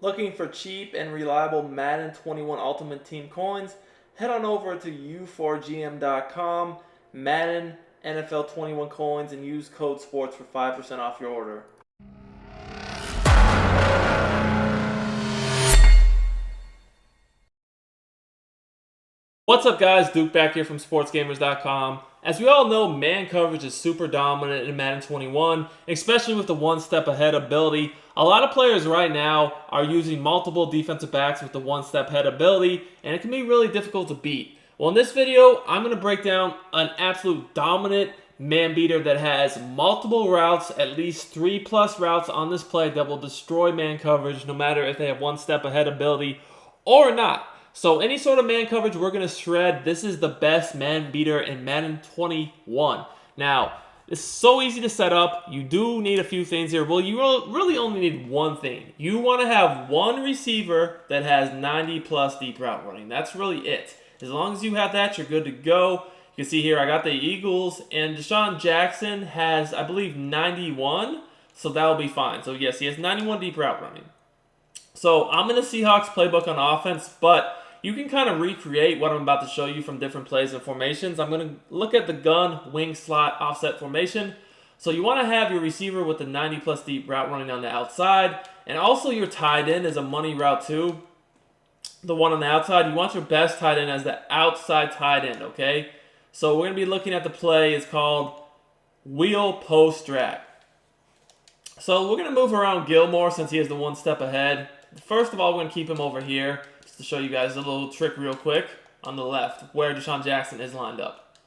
Looking for cheap and reliable Madden 21 Ultimate Team coins? Head on over to u4gm.com, Madden NFL 21 coins, and use code SPORTS for 5% off your order. What's up, guys? Duke back here from sportsgamers.com. As we all know, man coverage is super dominant in Madden 21, especially with the one-step ahead ability. A lot of players right now are using multiple defensive backs with the one-step ahead ability, and it can be really difficult to beat. Well, in this video, I'm going to break down an absolute dominant man beater that has multiple routes, at least 3+ routes on this play that will destroy man coverage no matter if they have one-step ahead ability or not. So any sort of man coverage we're going to shred. This is the best man beater in Madden 21. Now, it's so easy to set up. You do need a few things here. Well, you really only need one thing. You want to have one receiver that has 90+ deep route running. That's really it. As long as you have that, you're good to go. You can see here I got the Eagles, and Deshaun Jackson has, I believe, 91. So that'll be fine. So yes, he has 91 deep route running. So I'm in the Seahawks playbook on offense, but you can kind of recreate what I'm about to show you from different plays and formations. I'm going to look at the gun, wing, slot, offset formation. So you want to have your receiver with the 90+ deep route running on the outside, and also your tight end is a money route too. The one on the outside, you want your best tight end as the outside tight end, okay? So we're going to be looking at the play. It's called wheel post drag. So we're going to move around Gilmore since he has the one step ahead. First of all, we're going to keep him over here just to show you guys a little trick real quick on the left where Deshaun Jackson is lined up.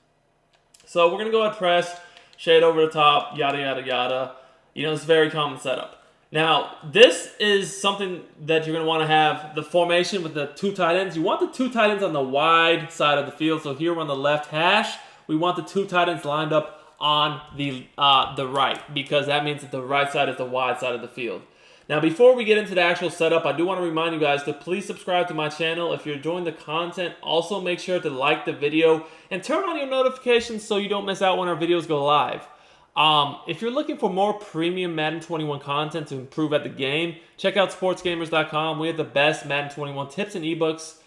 So we're going to go ahead, press, shade over the top, yada, yada, yada. You know, it's a very common setup. Now, this is something that you're going to want to have the formation with the two tight ends. You want the two tight ends on the wide side of the field. So here we're on the left hash. We want the two tight ends lined up on the right, because that means that the right side is the wide side of the field. Now, before we get into the actual setup, I do want to remind you guys to please subscribe to my channel. If you're enjoying the content, also make sure to like the video and turn on your notifications so you don't miss out when our videos go live. If you're looking for more premium Madden 21 content to improve at the game, check out sportsgamers.com. We have the best Madden 21 tips and ebooks.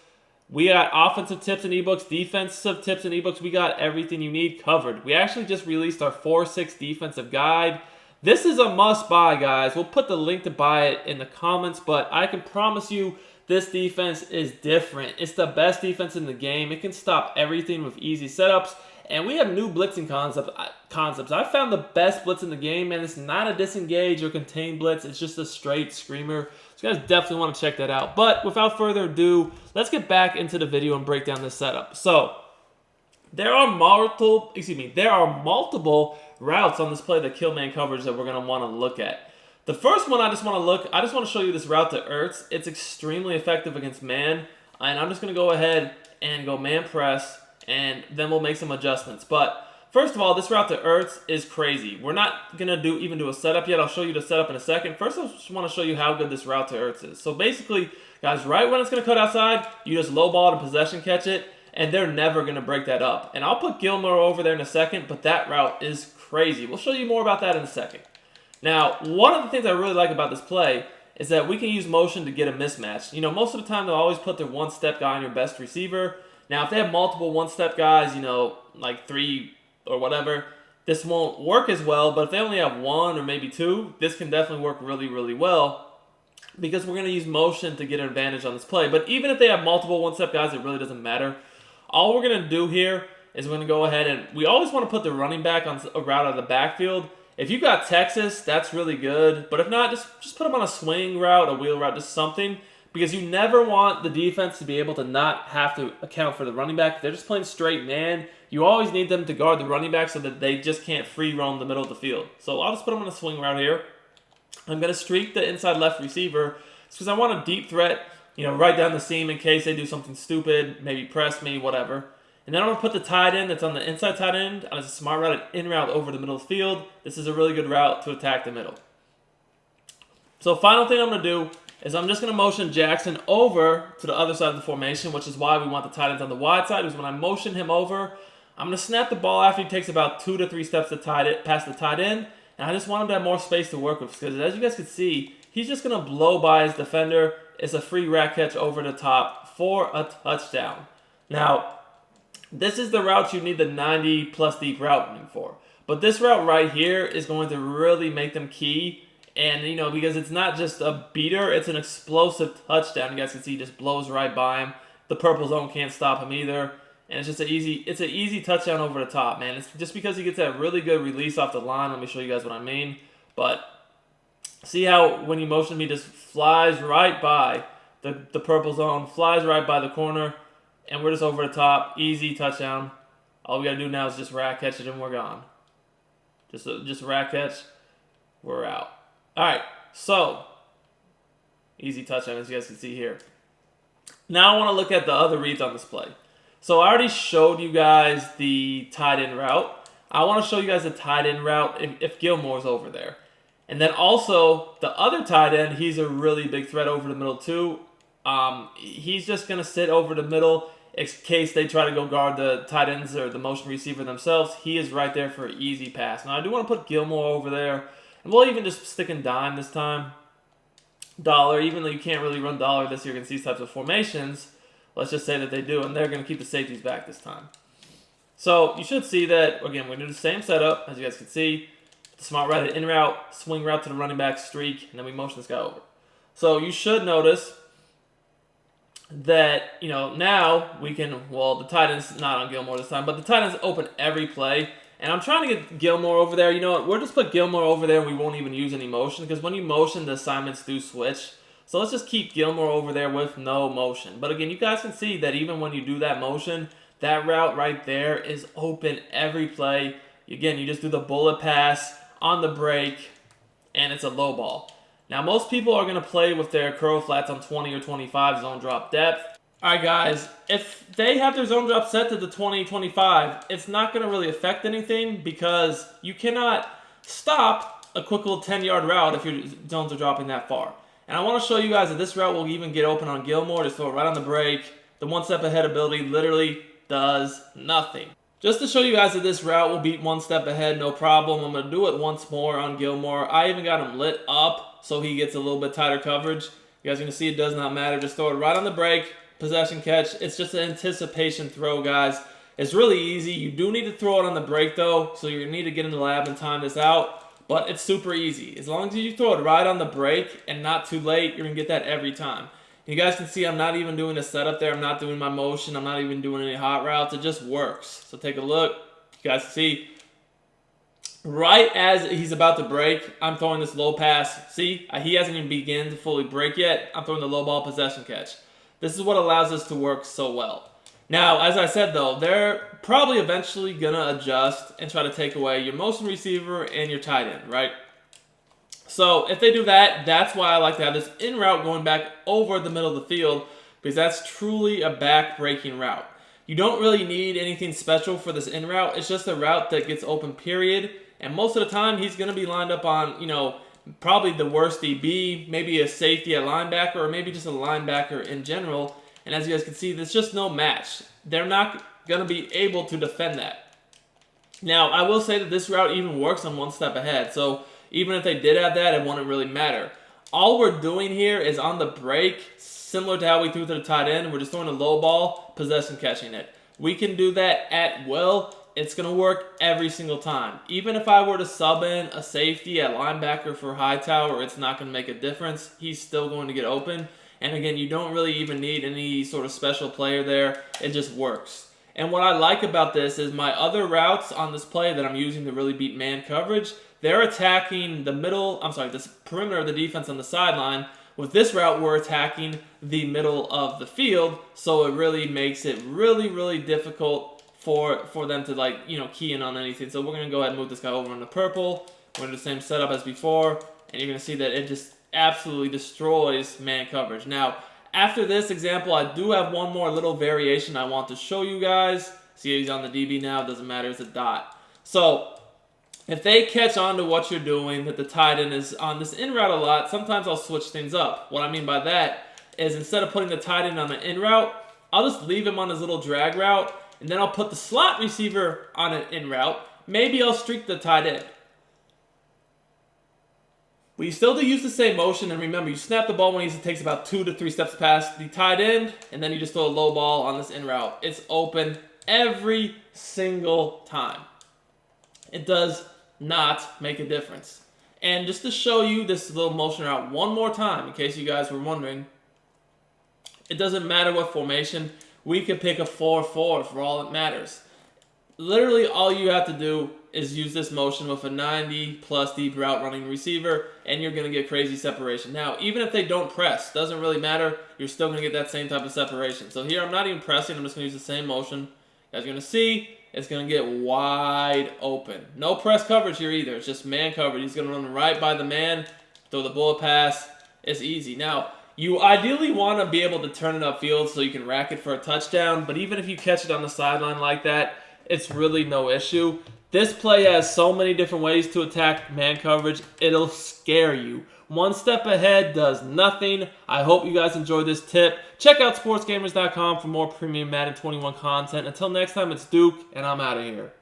We got offensive tips and ebooks, defensive tips and ebooks. We got everything you need covered. We actually just released our 4-6 defensive guide. This is a must-buy, guys. We'll put the link to buy it in the comments, but I can promise you this defense is different. It's the best defense in the game. It can stop everything with easy setups, and we have new blitzing concepts. I found the best blitz in the game, and it's not a disengage or contain blitz. It's just a straight screamer. So you guys definitely want to check that out. But without further ado, let's get back into the video and break down this setup. So there are multiple routes on this play that kill man coverage that we're going to want to look at. The first one I just want to show you this route to Ertz. It's extremely effective against man, and I'm just going to go ahead and go man press, and then we'll make some adjustments. But first of all, this route to Ertz is crazy. We're not going to even do a setup yet. I'll show you the setup in a second. First, I just want to show you how good this route to Ertz is. So basically, guys, right when it's going to cut outside, you just low ball and possession catch it, and they're never going to break that up. And I'll put Gilmore over there in a second, but that route is crazy. We'll show you more about that in a second. Now, one of the things I really like about this play is that we can use motion to get a mismatch. You know, most of the time they'll always put their one-step guy on your best receiver. Now, if they have multiple one-step guys, you know, like 3 or whatever, this won't work as well. But if they only have 1 or maybe 2, this can definitely work really, really well, because we're going to use motion to get an advantage on this play. But even if they have multiple one-step guys, it really doesn't matter. All we're going to do here is we're going to go ahead and we always want to put the running back on a route out of the backfield. If you got Texas, that's really good. But if not, just put them on a swing route, a wheel route, just something. Because you never want the defense to be able to not have to account for the running back. If they're just playing straight man, you always need them to guard the running back so that they just can't free roam the middle of the field. So I'll just put them on a swing route here. I'm going to streak the inside left receiver because I want a deep threat, you know, right down the seam in case they do something stupid, maybe press me, whatever. And then I'm going to put the tight end that's on the inside tight end on a smart route, an in route over the middle of the field. This is a really good route to attack the middle. So final thing I'm going to do is I'm just going to motion Jackson over to the other side of the formation, which is why we want the tight ends on the wide side, because when I motion him over, I'm going to snap the ball after he takes about 2 to 3 steps to past the tight end, and I just want him to have more space to work with, because as you guys can see, he's just going to blow by his defender. It's a free rack catch over the top for a touchdown. Now, this is the route you need the 90 plus deep routing for. But this route right here is going to really make them key. And, because it's not just a beater, it's an explosive touchdown. You guys can see he just blows right by him. The purple zone can't stop him either. And it's just an easy touchdown over the top, man. It's just because he gets that really good release off the line. Let me show you guys what I mean. But see how when you motion, he just flies right by the purple zone, flies right by the corner, and we're just over the top. Easy touchdown. All we got to do now is just rack catch it, and we're gone. Just rack catch. We're out. All right, so easy touchdown, as you guys can see here. Now I want to look at the other reads on this play. So I already showed you guys the tight end route. I want to show you guys the tight end route if Gilmore's over there. And then also, the other tight end, he's a really big threat over the middle too. He's just going to sit over the middle in case they try to go guard the tight ends or the motion receiver themselves. He is right there for an easy pass. Now I do want to put Gilmore over there. And we'll even just stick in dime this time. Dollar, even though you can't really run dollar this year against these types of formations. Let's just say that they do, and they're going to keep the safeties back this time. So you should see that, again, we're going to do the same setup, as you guys can see. Smart right in route, swing route to the running back streak, and then we motion this guy over. So you should notice that, now we can, well, the tight end's not on Gilmore this time, but the tight end's open every play. And I'm trying to get Gilmore over there. You know what? We'll just put Gilmore over there and we won't even use any motion because when you motion, the assignments do switch. So let's just keep Gilmore over there with no motion. But again, you guys can see that even when you do that motion, that route right there is open every play. Again, you just do the bullet pass on the break, and it's a low ball. Now, most people are going to play with their curl flats on 20 or 25 zone drop depth. All right, guys, if they have their zone drop set to the 20-25, it's not going to really affect anything because you cannot stop a quick little 10-yard route if your zones are dropping that far. And I want to show you guys that this route will even get open on Gilmore. Just throw it right on the break. The one-step ahead ability literally does nothing. Just to show you guys that this route will beat one step ahead, no problem. I'm going to do it once more on Gilmore. I even got him lit up so he gets a little bit tighter coverage. You guys are going to see it does not matter. Just throw it right on the break. Possession catch. It's just an anticipation throw, guys. It's really easy. You do need to throw it on the break, though, so you need to get in the lab and time this out. But it's super easy. As long as you throw it right on the break and not too late, you're going to get that every time. You guys can see I'm not even doing a setup there. I'm not doing my motion. I'm not even doing any hot routes. It just works. So take a look. You guys can see right as he's about to break, I'm throwing this low pass. See, he hasn't even begun to fully break yet. I'm throwing the low ball possession catch. This is what allows us to work so well. Now, as I said, though, they're probably eventually going to adjust and try to take away your motion receiver and your tight end, right? So if they do that, that's why I like to have this in route going back over the middle of the field because that's truly a back-breaking route. You don't really need anything special for this in route. It's just a route that gets open, period. And most of the time, he's going to be lined up on, probably the worst DB, maybe a safety at linebacker, or maybe just a linebacker in general. And as you guys can see, there's just no match. They're not going to be able to defend that. Now, I will say that this route even works on one step ahead. So even if they did have that, it wouldn't really matter. All we're doing here is on the break, similar to how we threw to the tight end, we're just throwing a low ball, possession catching it. We can do that at will. It's going to work every single time. Even if I were to sub in a safety at linebacker for Hightower, it's not going to make a difference. He's still going to get open. And again, you don't really even need any sort of special player there. It just works. And what I like about this is my other routes on this play that I'm using to really beat man coverage, they're attacking the middle, this perimeter of the defense on the sideline. With this route, we're attacking the middle of the field. So it really makes it really, really difficult for them to key in on anything. So we're going to go ahead and move this guy over in the purple. We're going to do the same setup as before. And you're going to see that it just absolutely destroys man coverage. Now, after this example, I do have one more little variation I want to show you guys. See, he's on the DB now. It doesn't matter. It's a dot. So if they catch on to what you're doing, that the tight end is on this in route a lot, sometimes I'll switch things up. What I mean by that is instead of putting the tight end on the in route, I'll just leave him on his little drag route, and then I'll put the slot receiver on an in route. Maybe I'll streak the tight end. But you still do use the same motion, and remember, you snap the ball when it takes about 2 to 3 steps past the tight end, and then you just throw a low ball on this in route. It's open every single time. It does not make a difference. And just to show you this little motion route one more time, in case you guys were wondering, it doesn't matter what formation. We could pick a 4-4 for all it matters. Literally all you have to do is use this motion with a 90-plus deep route running receiver, and you're going to get crazy separation. Now, even if they don't press, doesn't really matter. You're still going to get that same type of separation. So here, I'm not even pressing. I'm just going to use the same motion. You guys are going to see it's going to get wide open. No press coverage here either. It's just man coverage. He's going to run right by the man, throw the bullet pass. It's easy. Now, you ideally want to be able to turn it upfield so you can rack it for a touchdown, but even if you catch it on the sideline like that, it's really no issue. This play has so many different ways to attack man coverage, it'll scare you. One step ahead does nothing. I hope you guys enjoyed this tip. Check out sportsgamers.com for more premium Madden 21 content. Until next time, it's Duke, and I'm out of here.